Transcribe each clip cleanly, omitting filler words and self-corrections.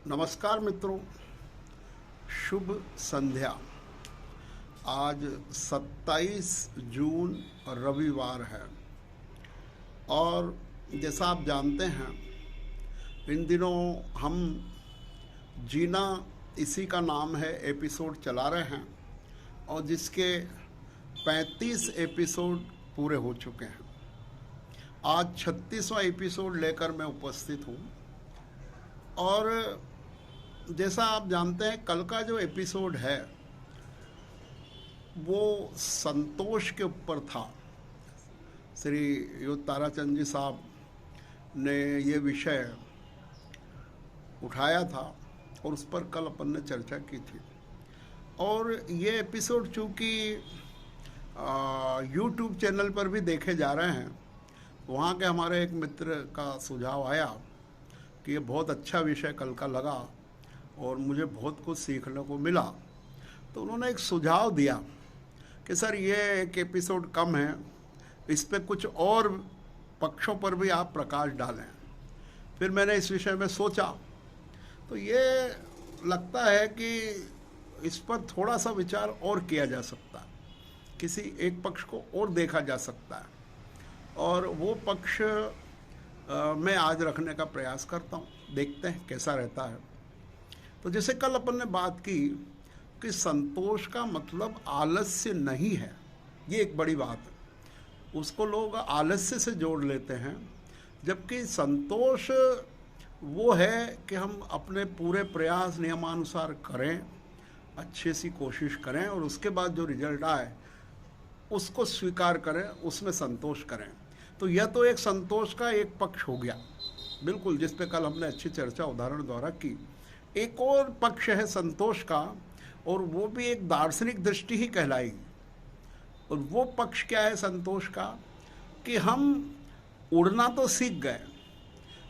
नमस्कार मित्रों, शुभ संध्या। आज 27 जून रविवार है और जैसा आप जानते हैं इन दिनों हम जीना इसी का नाम है एपिसोड चला रहे हैं और जिसके 35 एपिसोड पूरे हो चुके हैं। आज 36वां एपिसोड लेकर मैं उपस्थित हूँ और जैसा आप जानते हैं कल का जो एपिसोड है वो संतोष के ऊपर था। श्री योग ताराचंद जी साहब ने ये विषय उठाया था और उस पर कल अपन ने चर्चा की थी। और ये एपिसोड चूँकि यूट्यूब चैनल पर भी देखे जा रहे हैं, वहाँ के हमारे एक मित्र का सुझाव आया कि ये बहुत अच्छा विषय कल का लगा और मुझे बहुत कुछ सीखने को मिला। तो उन्होंने एक सुझाव दिया कि सर ये एक एपिसोड कम है, इस पे कुछ और पक्षों पर भी आप प्रकाश डालें। फिर मैंने इस विषय में सोचा तो ये लगता है कि इस पर थोड़ा सा विचार और किया जा सकता है, किसी एक पक्ष को और देखा जा सकता है और वो पक्ष मैं आज रखने का प्रयास करता हूँ। देखते हैं कैसा रहता है। तो जैसे कल अपन ने बात की कि संतोष का मतलब आलस्य नहीं है, ये एक बड़ी बात है। उसको लोग आलस्य से जोड़ लेते हैं, जबकि संतोष वो है कि हम अपने पूरे प्रयास नियमानुसार करें, अच्छे सी कोशिश करें और उसके बाद जो रिजल्ट आए उसको स्वीकार करें, उसमें संतोष करें। तो यह तो एक संतोष का एक पक्ष हो गया, बिल्कुल, जिस पे कल हमने अच्छी चर्चा उदाहरण द्वारा की। एक और पक्ष है संतोष का और वो भी एक दार्शनिक दृष्टि ही कहलाएगी। और वो पक्ष क्या है संतोष का कि हम उड़ना तो सीख गए,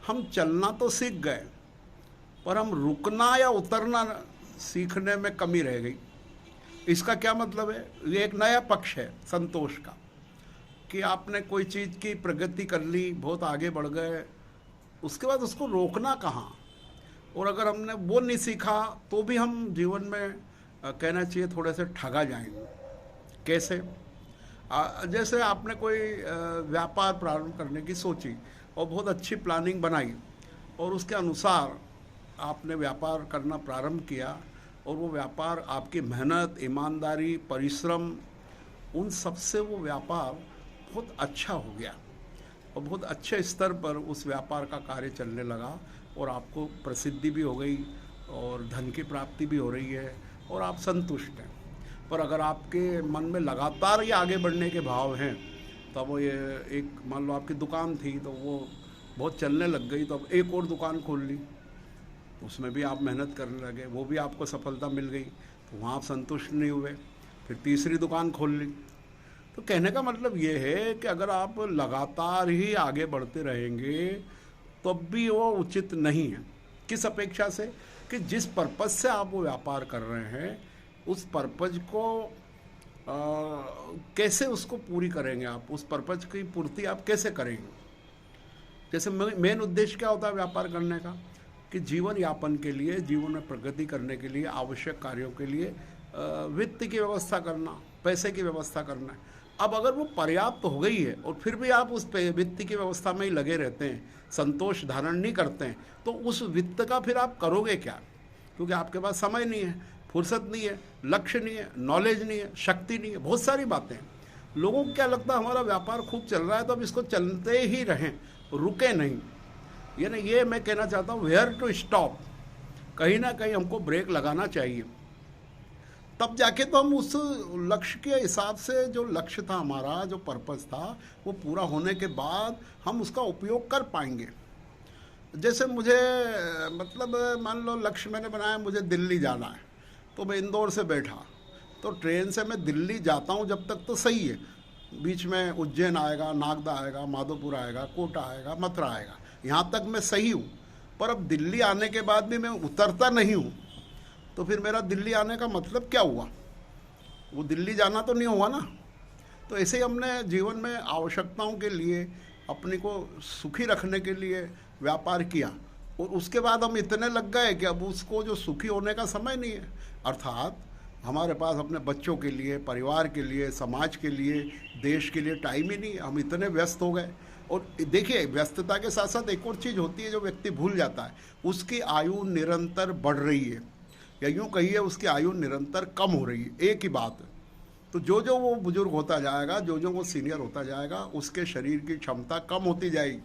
हम चलना तो सीख गए, पर हम रुकना या उतरना सीखने में कमी रह गई। इसका क्या मतलब है? ये एक नया पक्ष है संतोष का कि आपने कोई चीज़ की प्रगति कर ली, बहुत आगे बढ़ गए, उसके बाद उसको रोकना कहाँ। और अगर हमने वो नहीं सीखा तो भी हम जीवन में कहना चाहिए थोड़े से ठगा जाएंगे। कैसे? जैसे आपने कोई व्यापार प्रारंभ करने की सोची और बहुत अच्छी प्लानिंग बनाई और उसके अनुसार आपने व्यापार करना प्रारंभ किया और वो व्यापार आपकी मेहनत, ईमानदारी, परिश्रम, उन सब से वो व्यापार बहुत अच्छा हो गया और बहुत अच्छे स्तर पर उस व्यापार का कार्य चलने लगा और आपको प्रसिद्धि भी हो गई और धन की प्राप्ति भी हो रही है और आप संतुष्ट हैं। पर अगर आपके मन में लगातार ये आगे बढ़ने के भाव हैं, तो अब ये एक मान लो आपकी दुकान थी तो वो बहुत चलने लग गई, तो अब एक और दुकान खोल ली, उसमें भी आप मेहनत करने लगे, वो भी आपको सफलता मिल गई, तो वहाँ आप संतुष्ट नहीं हुए, फिर तीसरी दुकान खोल ली। तो कहने का मतलब ये है कि अगर आप लगातार ही आगे बढ़ते रहेंगे तब भी वो उचित नहीं है। किस अपेक्षा से? कि जिस पर्पज़ से आप वो व्यापार कर रहे हैं उस पर्पज़ को कैसे उसको पूरी करेंगे आप, उस पर्पज़ की पूर्ति आप कैसे करेंगे। जैसे मेन उद्देश्य क्या होता है व्यापार करने का कि जीवन यापन के लिए, जीवन में प्रगति करने के लिए, आवश्यक कार्यों के लिए वित्त की व्यवस्था करना, पैसे की व्यवस्था करना है। अब अगर वो पर्याप्त हो गई है और फिर भी आप उस वित्त की व्यवस्था में ही लगे रहते हैं, संतोष धारण नहीं करते हैं, तो उस वित्त का फिर आप करोगे क्या? क्योंकि आपके पास समय नहीं है, फुर्सत नहीं है, लक्ष्य नहीं है, नॉलेज नहीं है, शक्ति नहीं है, बहुत सारी बातें हैं। लोगों को क्या लगता है हमारा व्यापार खूब चल रहा है तो अब इसको चलते ही रहें, रुके नहीं। यानी ये मैं कहना चाहता हूँ वेयर टू स्टॉप, कहीं ना कहीं हमको ब्रेक लगाना चाहिए। तब जाके तो हम उस लक्ष्य के हिसाब से, जो लक्ष्य था हमारा, जो पर्पस था, वो पूरा होने के बाद हम उसका उपयोग कर पाएंगे। जैसे मुझे मतलब मान लो लक्ष्य मैंने बनाया, मुझे दिल्ली जाना है, तो मैं इंदौर से बैठा तो ट्रेन से मैं दिल्ली जाता हूँ जब तक तो सही है, बीच में उज्जैन आएगा, नागदा आएगा, माधोपुर आएगा, कोटा आएगा, मथुरा आएगा, यहाँ तक मैं सही हूँ। पर अब दिल्ली आने के बाद भी मैं उतरता नहीं हूँ, तो फिर मेरा दिल्ली आने का मतलब क्या हुआ? वो दिल्ली जाना तो नहीं हुआ ना। तो ऐसे ही हमने जीवन में आवश्यकताओं के लिए, अपने को सुखी रखने के लिए व्यापार किया, और उसके बाद हम इतने लग गए कि अब उसको जो सुखी होने का समय नहीं है। अर्थात हमारे पास अपने बच्चों के लिए, परिवार के लिए, समाज के लिए, देश के लिए टाइम ही नहीं है। हम इतने व्यस्त हो गए। और देखिए, व्यस्तता के साथ साथ एक और चीज़ होती है जो व्यक्ति भूल जाता है, उसकी आयु निरंतर बढ़ रही है, या यूँ कहिए उसकी आयु निरंतर कम हो रही है। एक ही बात है। तो जो जो वो बुजुर्ग होता जाएगा, जो जो वो सीनियर होता जाएगा, उसके शरीर की क्षमता कम होती जाएगी,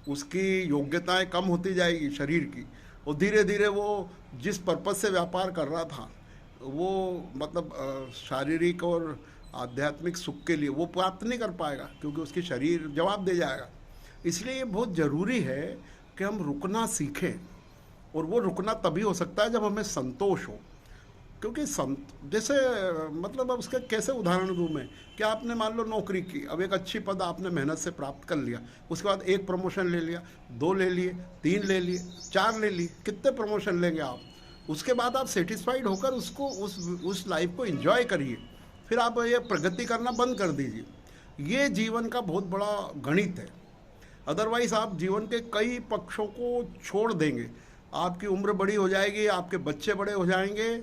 उसकी योग्यताएं कम होती जाएगी शरीर की, और धीरे धीरे वो जिस पर्पज़ से व्यापार कर रहा था, वो मतलब शारीरिक और आध्यात्मिक सुख के लिए वो प्राप्त नहीं कर पाएगा, क्योंकि उसकी शरीर जवाब दे जाएगा। इसलिए ये बहुत ज़रूरी है कि हम रुकना सीखें, और वो रुकना तभी हो सकता है जब हमें संतोष हो। क्योंकि जैसे मतलब अब उसका कैसे उदाहरण दूँ मैं, कि आपने मान लो नौकरी की, अब एक अच्छी पद आपने मेहनत से प्राप्त कर लिया, उसके बाद एक प्रमोशन ले लिया, 2 ले लिए, 3 ले लिए, 4 ले लिए, कितने प्रमोशन लेंगे आप? उसके बाद आप सेटिस्फाइड होकर उसको उस लाइफ को एंजॉय करिए, फिर आप ये प्रगति करना बंद कर दीजिए। ये जीवन का बहुत बड़ा गणित है। अदरवाइज़ आप जीवन के कई पक्षों को छोड़ देंगे, आपकी उम्र बड़ी हो जाएगी, आपके बच्चे बड़े हो जाएंगे,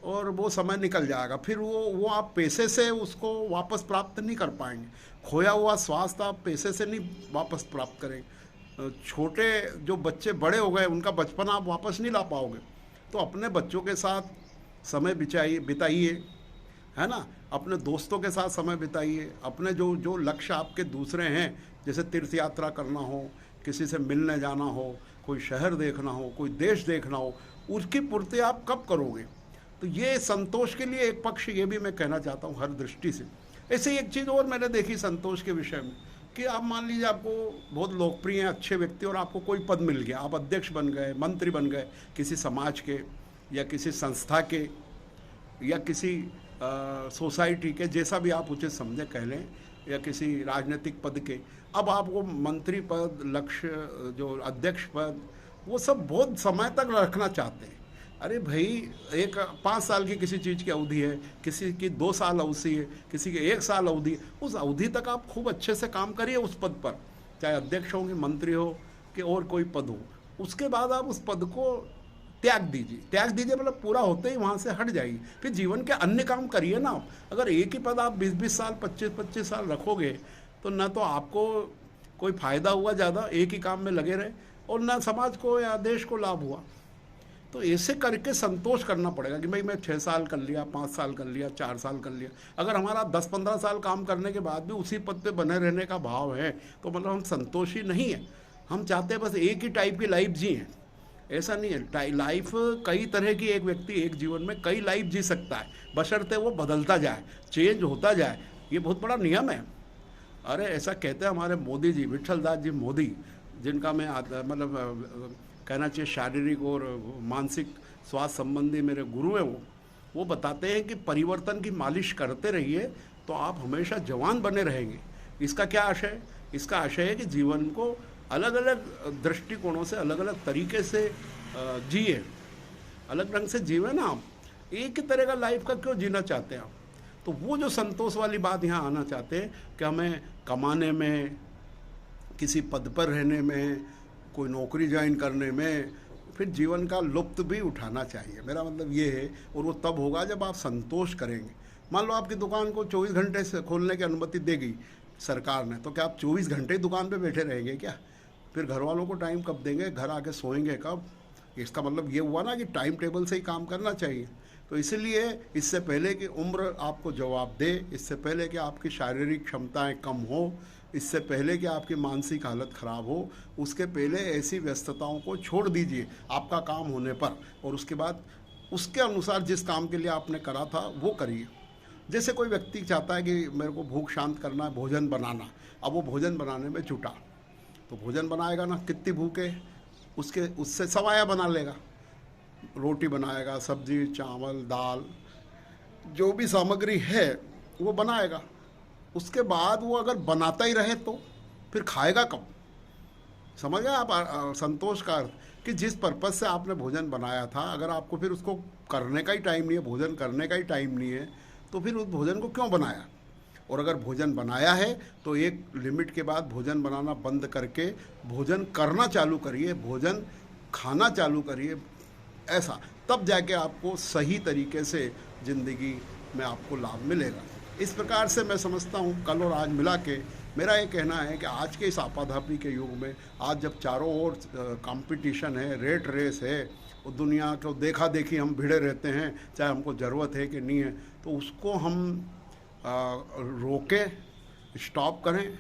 और वो समय निकल जाएगा। फिर वो आप पैसे से उसको वापस प्राप्त नहीं कर पाएंगे। खोया हुआ स्वास्थ्य आप पैसे से नहीं वापस प्राप्त करेंगे। छोटे जो बच्चे बड़े हो गए, उनका बचपन आप वापस नहीं ला पाओगे। तो अपने बच्चों के साथ समय बिताइए, है ना, अपने दोस्तों के साथ समय बिताइए, अपने जो जो लक्ष्य आपके दूसरे हैं, जैसे तीर्थ यात्रा करना हो, किसी से मिलने जाना हो, कोई शहर देखना हो, कोई देश देखना हो, उसकी पूर्ति आप कब करोगे? तो ये संतोष के लिए एक पक्ष ये भी मैं कहना चाहता हूँ हर दृष्टि से। ऐसे ही एक चीज़ और मैंने देखी संतोष के विषय में, कि आप मान लीजिए आपको बहुत लोकप्रिय हैं, अच्छे व्यक्ति, और आपको कोई पद मिल गया, आप अध्यक्ष बन गए, मंत्री बन गए किसी समाज के, या किसी संस्था के, या किसी सोसाइटी के, जैसा भी आप उचित समझे कह लें, या किसी राजनीतिक पद के। अब आपको मंत्री पद, लक्ष्य, जो अध्यक्ष पद, वो सब बहुत समय तक रखना चाहते हैं। अरे भाई, एक 5 साल की किसी चीज़ की अवधि है, किसी की 2 साल अवधि है, किसी की 1 साल अवधि है। उस अवधि तक आप खूब अच्छे से काम करिए उस पद पर, चाहे अध्यक्ष हो कि मंत्री हो कि और कोई पद हो। उसके बाद आप उस पद को त्याग दीजिए, मतलब पूरा होते ही वहाँ से हट जाइए, फिर जीवन के अन्य काम करिए ना। अगर एक ही पद आप 20-20 साल, 25-25 साल रखोगे, तो ना तो आपको कोई फ़ायदा हुआ ज़्यादा, एक ही काम में लगे रहे, और ना समाज को या देश को लाभ हुआ। तो ऐसे करके संतोष करना पड़ेगा कि भाई मैं 6 साल कर लिया, 5 साल कर लिया, 4 साल कर लिया। अगर हमारा 10-15 साल काम करने के बाद भी उसी पद पे बने रहने का भाव है, तो मतलब हम संतोषी नहीं है। हम चाहते हैं बस एक ही टाइप की लाइफ जिए। ऐसा नहीं है, लाइफ कई तरह की, एक व्यक्ति एक जीवन में कई लाइफ जी सकता है, बशर्ते वो बदलता जाए, चेंज होता जाए। ये बहुत बड़ा नियम है। अरे ऐसा कहते हैं हमारे मोदी जी, विठल दास जी मोदी, जिनका मैं मतलब कहना चाहिए शारीरिक और मानसिक स्वास्थ्य संबंधी मेरे गुरु हैं। वो बताते हैं कि परिवर्तन की मालिश करते रहिए तो आप हमेशा जवान बने रहेंगे। इसका क्या आशय? इसका आशय है कि जीवन को अलग अलग दृष्टिकोणों से, अलग अलग तरीके से जिए, अलग ढंग से जीवे ना। आप एक ही तरह का लाइफ का क्यों जीना चाहते हैं आप? तो वो जो संतोष वाली बात यहाँ आना चाहते हैं कि हमें कमाने में, किसी पद पर रहने में, कोई नौकरी ज्वाइन करने में, फिर जीवन का लुत्फ भी उठाना चाहिए। मेरा मतलब ये है, और वो तब होगा जब आप संतोष करेंगे। मान लो आपकी दुकान को 24 घंटे से खोलने की अनुमति देगी सरकार ने, तो क्या आप 24 घंटे दुकान पे बैठे रहेंगे क्या? फिर घर वालों को टाइम कब देंगे, घर आके सोएंगे कब? इसका मतलब ये हुआ ना कि टाइम टेबल से ही काम करना चाहिए। तो इसलिए इससे पहले कि उम्र आपको जवाब दे, इससे पहले कि आपकी शारीरिक क्षमताएं कम हो, इससे पहले कि आपकी मानसिक हालत ख़राब हो, उसके पहले ऐसी व्यस्तताओं को छोड़ दीजिए आपका काम होने पर, और उसके बाद उसके अनुसार जिस काम के लिए आपने करा था वो करिए। जैसे कोई व्यक्ति चाहता है कि मेरे को भूख शांत करना है, भोजन बनाना, अब वो भोजन बनाने में जुटा, तो भोजन बनाएगा ना, कितनी भूख है उससे सवाया बना लेगा, रोटी बनाएगा, सब्जी, चावल, दाल, जो भी सामग्री है वो बनाएगा। उसके बाद वो अगर बनाता ही रहे तो फिर खाएगा कब? समझ गए आप संतोष का अर्थ? कि जिस पर्पज़ से आपने भोजन बनाया था, अगर आपको फिर उसको करने का ही टाइम नहीं है, भोजन करने का ही टाइम नहीं है, तो फिर उस भोजन को क्यों बनाया? और अगर भोजन बनाया है तो एक लिमिट के बाद भोजन बनाना बंद करके भोजन करना चालू करिए। भोजन खाना चालू करिए, ऐसा, तब जाके आपको सही तरीके से ज़िंदगी में आपको लाभ मिलेगा। इस प्रकार से मैं समझता हूँ कल और आज मिला के मेरा ये कहना है कि आज के इस आपाधापी के युग में, आज जब चारों ओर कंपटीशन है, रेट रेस है, और दुनिया को देखा देखी हम भिड़े रहते हैं, चाहे हमको ज़रूरत है कि नहीं है, तो उसको हम रोकें, स्टॉप करें,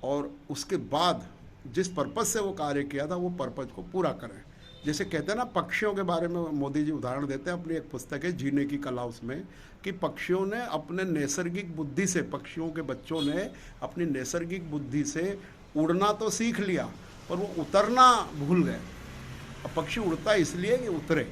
और उसके बाद जिस पर्पज़ से वो कार्य किया था वो पर्पज़ को पूरा करें। जैसे कहते हैं ना, पक्षियों के बारे में मोदी जी उदाहरण देते हैं, अपनी एक पुस्तक है जीने की कला, उसमें कि पक्षियों ने अपने नैसर्गिक बुद्धि से, पक्षियों के बच्चों ने अपनी नैसर्गिक बुद्धि से उड़ना तो सीख लिया, पर वो उतरना भूल गए। अब पक्षी उड़ता है इसलिए कि उतरे।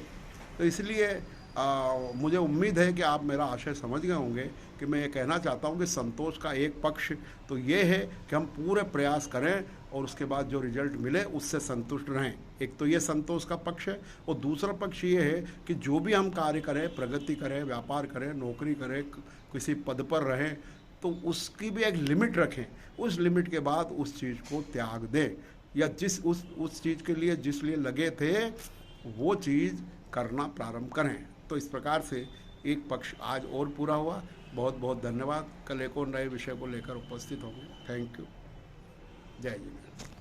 तो इसलिए मुझे उम्मीद है कि आप मेरा आशय समझ गए होंगे कि मैं ये कहना चाहता हूँ कि संतोष का एक पक्ष तो ये है कि हम पूरे प्रयास करें और उसके बाद जो रिजल्ट मिले उससे संतुष्ट रहें। एक तो ये संतोष का पक्ष है, और दूसरा पक्ष ये है कि जो भी हम कार्य करें, प्रगति करें, व्यापार करें, नौकरी करें, किसी पद पर रहें, तो उसकी भी एक लिमिट रखें। उस लिमिट के बाद उस चीज़ को त्याग दें, या जिस उस चीज़ के लिए जिस लिए लगे थे वो चीज़ करना प्रारंभ करें। तो इस प्रकार से एक पक्ष आज और पूरा हुआ। बहुत बहुत धन्यवाद। कल एक और नए विषय को लेकर उपस्थित होंगे। Thank you. जय जी।